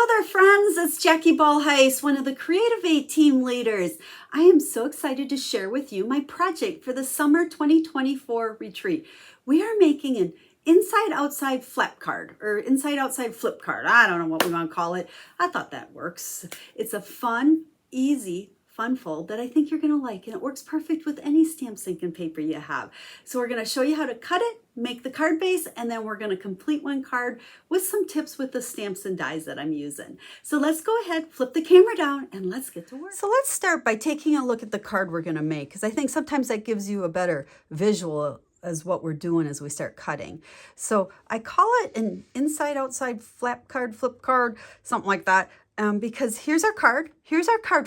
Hello there, friends. It's Jackie Ballheis, one of the Creativate Team leaders. I am so excited to share with you my project for the summer 2024 retreat. We are making an inside-outside flap card or inside-outside flip card. I don't know what we want to call it. I thought that works. It's a fun, easy, fun fold that I think you're going to like, and it works perfect with any stamp sync and paper you have. So we're going to show you how to cut it, make the card base, and then we're going to complete one card with some tips with the stamps and dies that I'm using. So let's go ahead, flip the camera down, and let's get to work. So let's start by taking a look at the card we're going to make, because I think sometimes that gives you a better visual as what we're doing as we start cutting. So I call it an inside-outside flap card, flip card, something like that. Because here's our card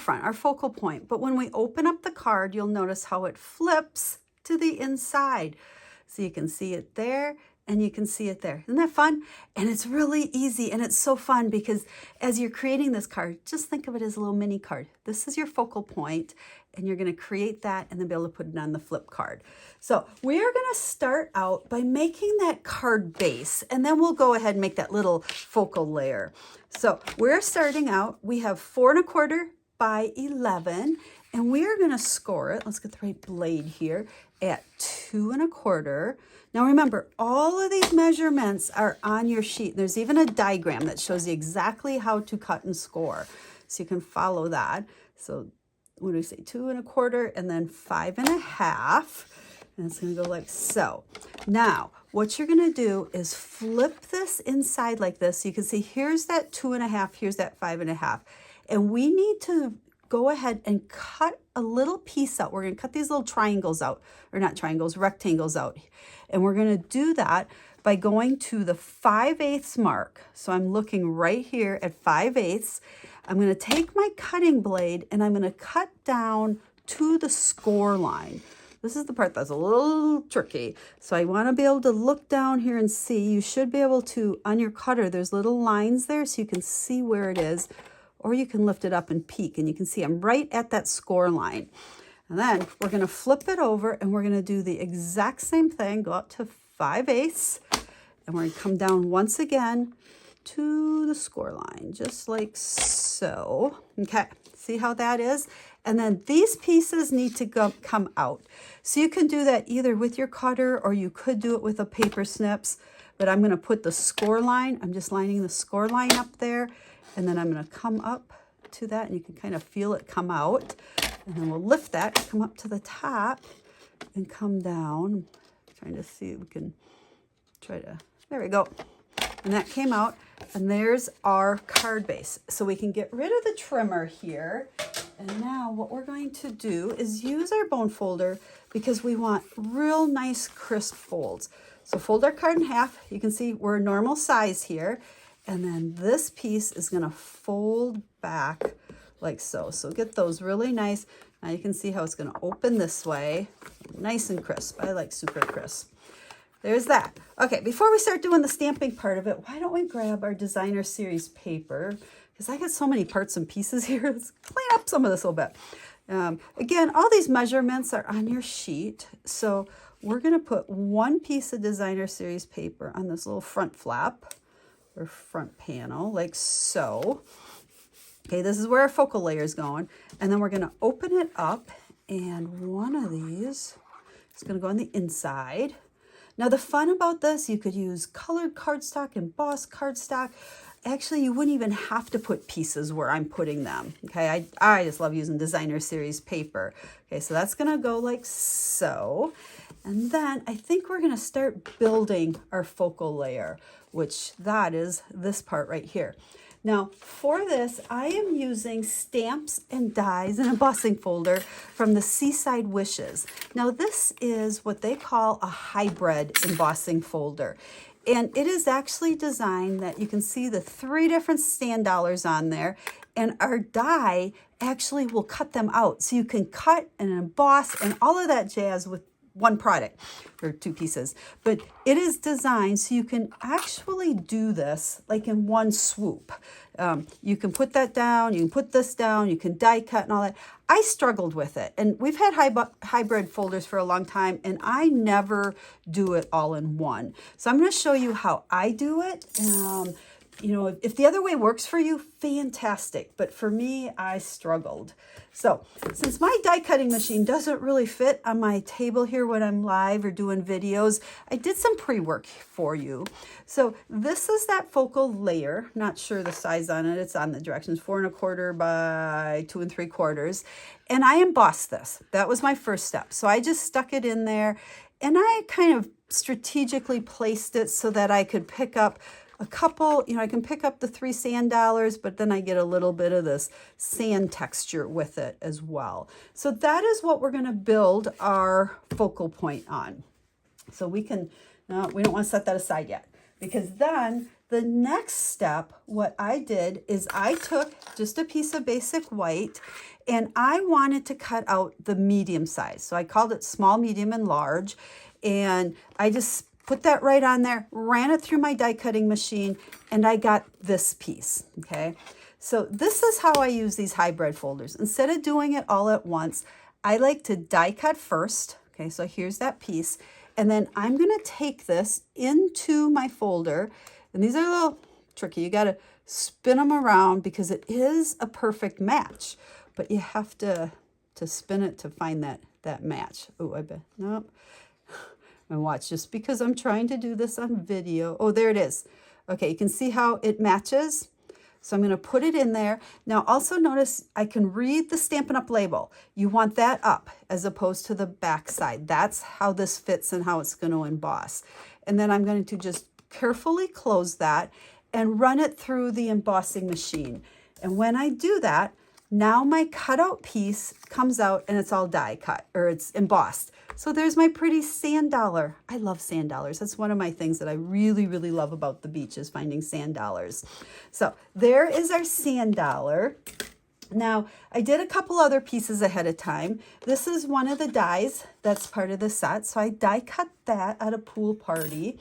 front, our focal point. But when we open up the card, you'll notice how it flips to the inside. So you can see it there and you can see it there. Isn't that fun? And it's really easy, and it's so fun because as you're creating this card, just think of it as a little mini card. This is your focal point, and you're going to create that and then be able to put it on the flip card. So we are going to start out by making that card base, and then we'll go ahead and make that little focal layer. So we're starting out, we have 4 1/4 by 11, and we are going to score it. Let's get the right blade here at 2 1/4. Now remember, all of these measurements are on your sheet. There's even a diagram that shows you exactly how to cut and score. So you can follow that. So what do we say? 2 1/4 and then 5 1/2. And it's going to go like so. Now, what you're going to do is flip this inside like this. So you can see here's that 2 1/2, here's that 5 1/2. And we need to go ahead and cut a little piece out. We're going to cut these little triangles out, or not triangles, rectangles out. And we're going to do that by going to the 5/8 mark. So I'm looking right here at 5/8. I'm going to take my cutting blade and I'm going to cut down to the score line. This is the part that's a little tricky. So I want to be able to look down here and see. You should be able to, on your cutter, there's little lines there so you can see where it is. Or you can lift it up and peek, and you can see I'm right at that score line. And then we're going to flip it over, and we're going to do the exact same thing. Go up to 5/8, and we're going to come down once again to the score line, just like so. Okay, see how that is? And then these pieces need to come out. So you can do that either with your cutter, or you could do it with a paper snips. But I'm going to put the score line. I'm just lining the score line up there. And then I'm going to come up to that, and you can kind of feel it come out. And then we'll lift that, come up to the top, and come down. I'm trying to see if we can try to, there we go. And that came out, and there's our card base. So we can get rid of the trimmer here. And now what we're going to do is use our bone folder because we want real nice crisp folds. So fold our card in half. You can see we're normal size here. And then this piece is going to fold back like so. So get those really nice. Now you can see how it's going to open this way. Nice and crisp. I like super crisp. There's that. Okay, before we start doing the stamping part of it, why don't we grab our designer series paper? Because I got so many parts and pieces here. Let's clean up some of this a little bit. Again, all these measurements are on your sheet. So we're going to put one piece of designer series paper on this little front flap or front panel, like so. Okay, this is where our focal layer is going. And then we're going to open it up, and one of these is going to go on the inside. Now, the fun about this, you could use colored cardstock, embossed cardstock. Actually, you wouldn't even have to put pieces where I'm putting them. Okay, I just love using designer series paper. Okay, so that's going to go like so. And then I think we're going to start building our focal layer, which that is this part right here. Now, for this, I am using stamps and dies and embossing folder from the Seaside Wishes. Now, this is what they call a hybrid embossing folder. And it is actually designed that you can see the 3 different stand dollars on there, and our die actually will cut them out. So you can cut and emboss and all of that jazz with one product or 2 pieces, but it is designed so you can actually do this like in one swoop. You can put that down, you can put this down, you can die cut and all that. I struggled with it, and we've had hybrid folders for a long time, and I never do it all in one. So I'm going to show you how I do it. you know, if the other way works for you, fantastic. But for me, I struggled. So since my die cutting machine doesn't really fit on my table here when I'm live or doing videos, I did some pre-work for you. So this is that focal layer. Not sure the size on it. It's on the directions 4 1/4 by 2 3/4. And I embossed this. That was my first step. So I just stuck it in there and I kind of strategically placed it so that I could pick up a couple, you know, I can pick up the 3 sand dollars, but then I get a little bit of this sand texture with it as well. So that is what we're going to build our focal point on. So we can, no, we don't want to set that aside yet, because then the next step, what I did is I took just a piece of basic white and I wanted to cut out the medium size. So I called it small, medium, and large. And I just put that right on there, ran it through my die cutting machine, and I got this piece, okay? So this is how I use these hybrid folders. Instead of doing it all at once, I like to die cut first, okay? So here's that piece, and then I'm gonna take this into my folder, and these are a little tricky. You gotta spin them around because it is a perfect match, but you have to spin it to find that match. Oh, I bet, nope. And watch, just because I'm trying to do this on video. Oh, there it is. Okay, you can see how it matches. So I'm going to put it in there. Now also notice I can read the Stampin' Up! Label. You want that up as opposed to the back side. That's how this fits and how it's going to emboss. And then I'm going to just carefully close that and run it through the embossing machine. And when I do that, now my cutout piece comes out and it's all die cut, or it's embossed. So there's my pretty sand dollar. I love sand dollars. That's one of my things that I really, really love about the beach, is finding sand dollars. So there is our sand dollar. Now, I did a couple other pieces ahead of time. This is one of the dies that's part of the set. So I die cut that at a pool party.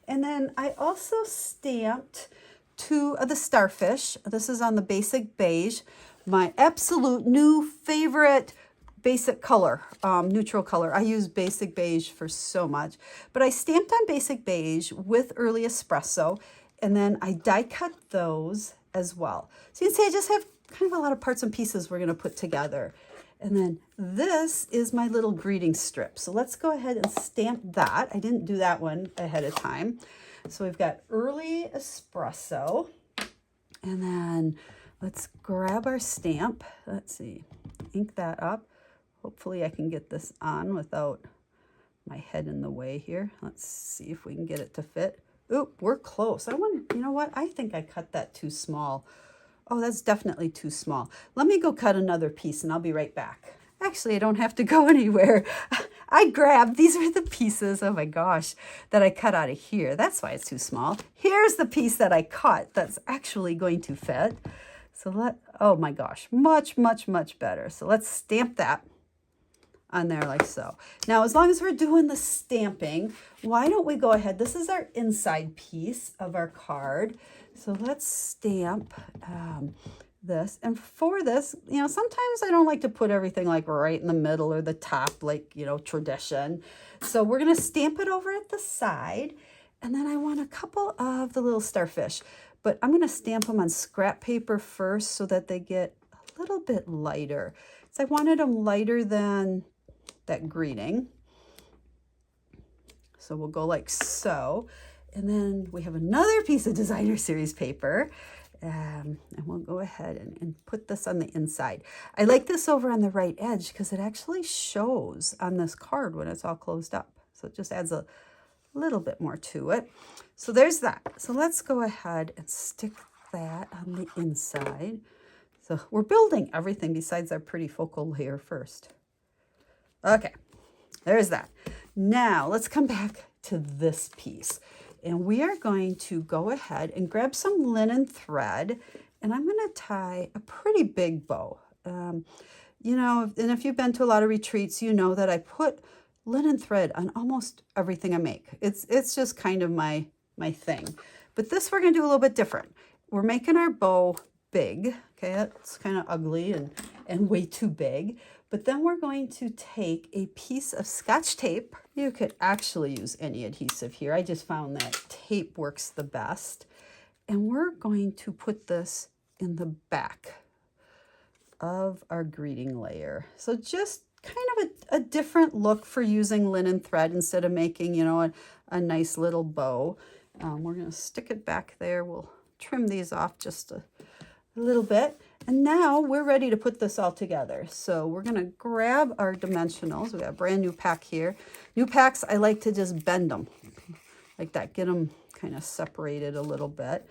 And then I also stamped 2 of the starfish. This is on the basic beige, my absolute new favorite basic color, neutral color. I use basic beige for so much, but I stamped on basic beige with early espresso, and then I die cut those as well. So you can see I just have kind of a lot of parts and pieces we're going to put together. And then this is my little greeting strip. So let's go ahead and stamp that. I didn't do that one ahead of time. So we've got early espresso, and then let's grab our stamp. Let's see, ink that up. Hopefully I can get this on without my head in the way here. Let's see if we can get it to fit. Oop, we're close. I want, you know what? I think I cut that too small. Oh, that's definitely too small. Let me go cut another piece and I'll be right back. Actually, I don't have to go anywhere. I grabbed, these are the pieces, oh my gosh, that I cut out of here. That's why it's too small. Here's the piece that I cut that's actually going to fit. So oh my gosh, much, much, much better. So let's stamp that on there like so. Now, as long as we're doing the stamping, why don't we go ahead? This is our inside piece of our card. So let's stamp this. And for this, you know, sometimes I don't like to put everything like right in the middle or the top, like, you know, tradition. So we're going to stamp it over at the side. And then I want a couple of the little starfish, but I'm going to stamp them on scrap paper first so that they get a little bit lighter. So I wanted them lighter than that greeting. So we'll go like so. And then we have another piece of designer series paper. And we'll go ahead and put this on the inside. I like this over on the right edge because it actually shows on this card when it's all closed up. So it just adds a little bit more to it. So there's that. So let's go ahead and stick that on the inside. So we're building everything besides our pretty focal layer first. Okay, there's that. Now let's come back to this piece. And we are going to go ahead and grab some linen thread, and I'm going to tie a pretty big bow. You know, and if you've been to a lot of retreats, you know that I put linen thread on almost everything I make. It's just kind of my thing. But this we're going to do a little bit different. We're making our bow big. Okay, it's kind of ugly and way too big. But then we're going to take a piece of Scotch tape. You could actually use any adhesive here. I just found that tape works the best. And we're going to put this in the back of our greeting layer. So just kind of a different look for using linen thread instead of making, you know, a nice little bow. We're going to stick it back there. We'll trim these off just a little bit. And now we're ready to put this all together. So we're going to grab our dimensionals. We got a brand new pack here. New packs, I like to just bend them like that, get them kind of separated a little bit.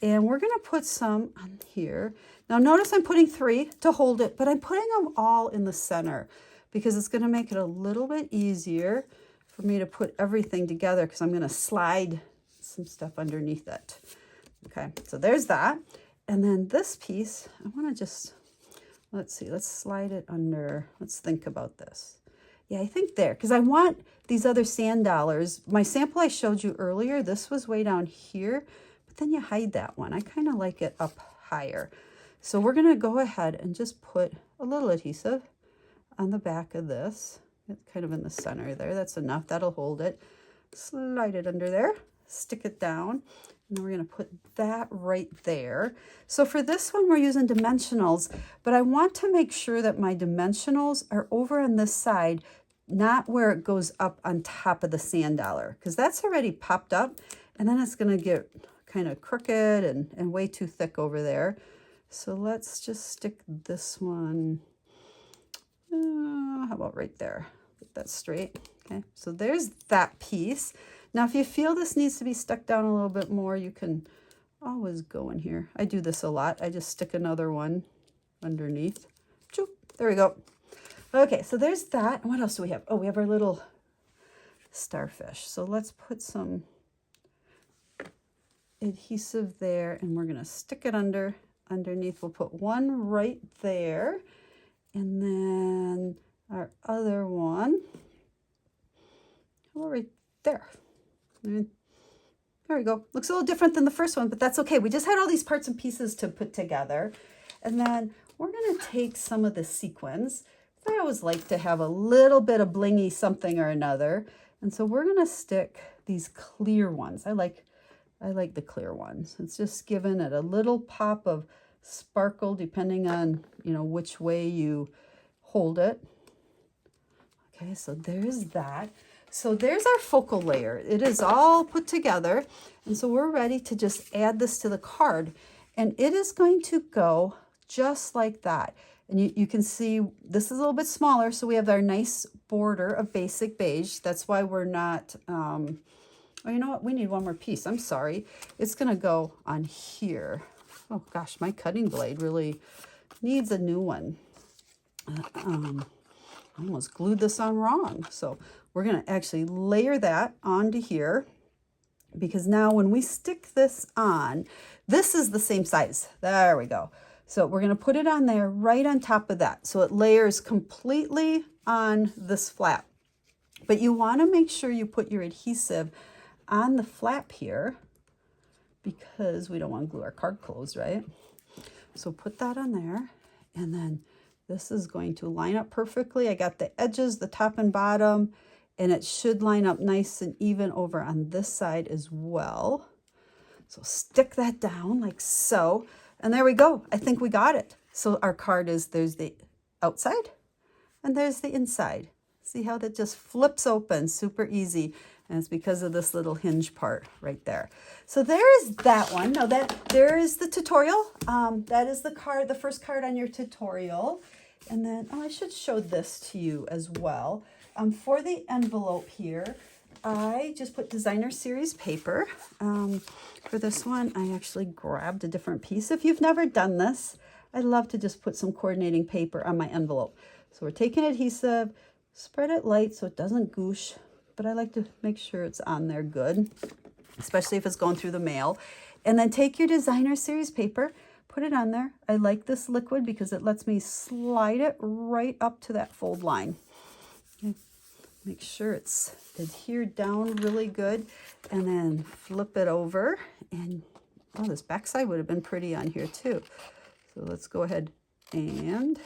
And we're going to put some on here. Now notice I'm putting 3 to hold it, but I'm putting them all in the center because it's going to make it a little bit easier for me to put everything together because I'm going to slide some stuff underneath it. Okay, so there's that. And then this piece, I want to just, let's see, let's slide it under. Let's think about this. Yeah, I think there, because I want these other sand dollars. My sample I showed you earlier, this was way down here, but then you hide that one. I kind of like it up higher. So we're going to go ahead and just put a little adhesive on the back of this. It's kind of in the center there. That's enough. That'll hold it. Slide it under there, stick it down. And then we're going to put that right there. So for this one, we're using dimensionals, but I want to make sure that my dimensionals are over on this side, not where it goes up on top of the sand dollar, because that's already popped up, and then it's going to get kind of crooked and way too thick over there. So let's just stick this one, how about right there? Get that straight. Okay, so there's that piece. Now, if you feel this needs to be stuck down a little bit more, you can always go in here. I do this a lot. I just stick another one underneath. Choop, there we go. Okay, so there's that. What else do we have? Oh, we have our little starfish. So let's put some adhesive there, and we're going to stick it underneath. We'll put one right there, and then our other one right there. There we go. Looks a little different than the first one, but that's okay. We just had all these parts and pieces to put together. And then we're going to take some of the sequins. I always like to have a little bit of blingy something or another. And so we're going to stick these clear ones. I like the clear ones. It's just giving it a little pop of sparkle depending on, you know, which way you hold it. Okay, so there's that. So there's our focal layer. It is all put together. And so we're ready to just add this to the card. And it is going to go just like that. And you can see this is a little bit smaller. So we have our nice border of basic beige. That's why we're not, oh, you know what? We need one more piece. I'm sorry. It's going to go on here. Oh gosh, my cutting blade really needs a new one. I almost glued this on wrong. So we're going to actually layer that onto here, because now when we stick this on, this is the same size. There we go. So we're going to put it on there right on top of that. So it layers completely on this flap. But you want to make sure you put your adhesive on the flap here, because we don't want to glue our card closed, right? So put that on there, and then this is going to line up perfectly. I got the edges, the top and bottom, and it should line up nice and even over on this side as well. So stick that down like so, and there we go. I think we got it. So our card is, there's the outside and there's the inside. See how that just flips open, super easy. And it's because of this little hinge part right there. So there is that one. Now there is the tutorial. That is the card, the first card on your tutorial. And then, oh, I should show this to you as well. For the envelope here, I just put designer series paper. For this one, I actually grabbed a different piece. If you've never done this, I love to just put some coordinating paper on my envelope. So we're taking adhesive, spread it light so it doesn't goosh, but I like to make sure it's on there good, especially if it's going through the mail. And then take your designer series paper, put it on there. I like this liquid because it lets me slide it right up to that fold line. Okay. Make sure it's adhered down really good, and then flip it over. And oh, this backside would have been pretty on here too. So let's go ahead and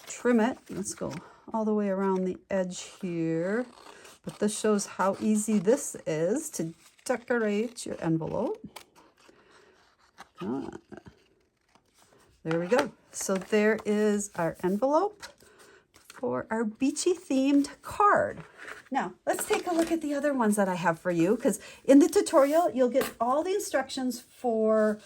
trim it. Let's go all the way around the edge here. But this shows how easy this is to decorate your envelope. Ah, there we go. So there is our envelope for our beachy themed card. Now, let's take a look at the other ones that I have for you, because in the tutorial, you'll get all the instructions for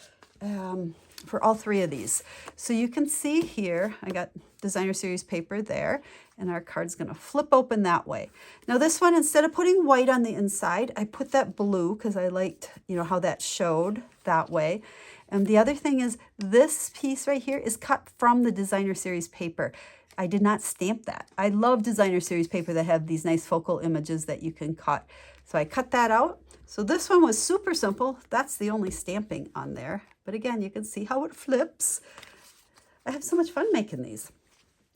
all three of these. So you can see here, I got designer series paper there, and our card's gonna flip open that way. Now this one, instead of putting white on the inside, I put that blue because I liked, how that showed that way. And the other thing is this piece right here is cut from the designer series paper. I did not stamp that. I love designer series paper that have these nice focal images that you can cut. So I cut that out. So this one was super simple. That's the only stamping on there. But again, you can see how it flips. I have so much fun making these.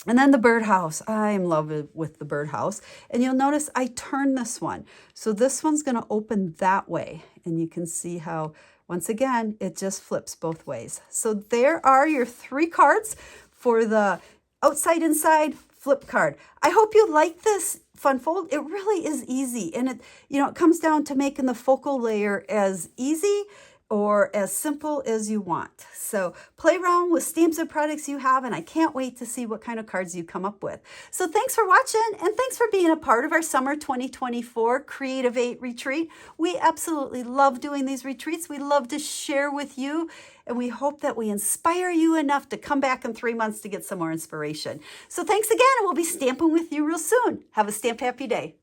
And then the birdhouse. I am in love with the birdhouse. And you'll notice I turned this one. So this one's going to open that way. And you can see how, once again, it just flips both ways. So there are your 3 cards for the outside inside flip card. I hope you like this fun fold. It really is easy, and it comes down to making the focal layer as easy or as simple as you want. So play around with stamps and products you have, and I can't wait to see what kind of cards you come up with. So thanks for watching, and thanks for being a part of our Summer 2024 Creativate Retreat. We absolutely love doing these retreats. We love to share with you, and we hope that we inspire you enough to come back in 3 months to get some more inspiration. So thanks again, and we'll be stamping with you real soon. Have a stamp happy day.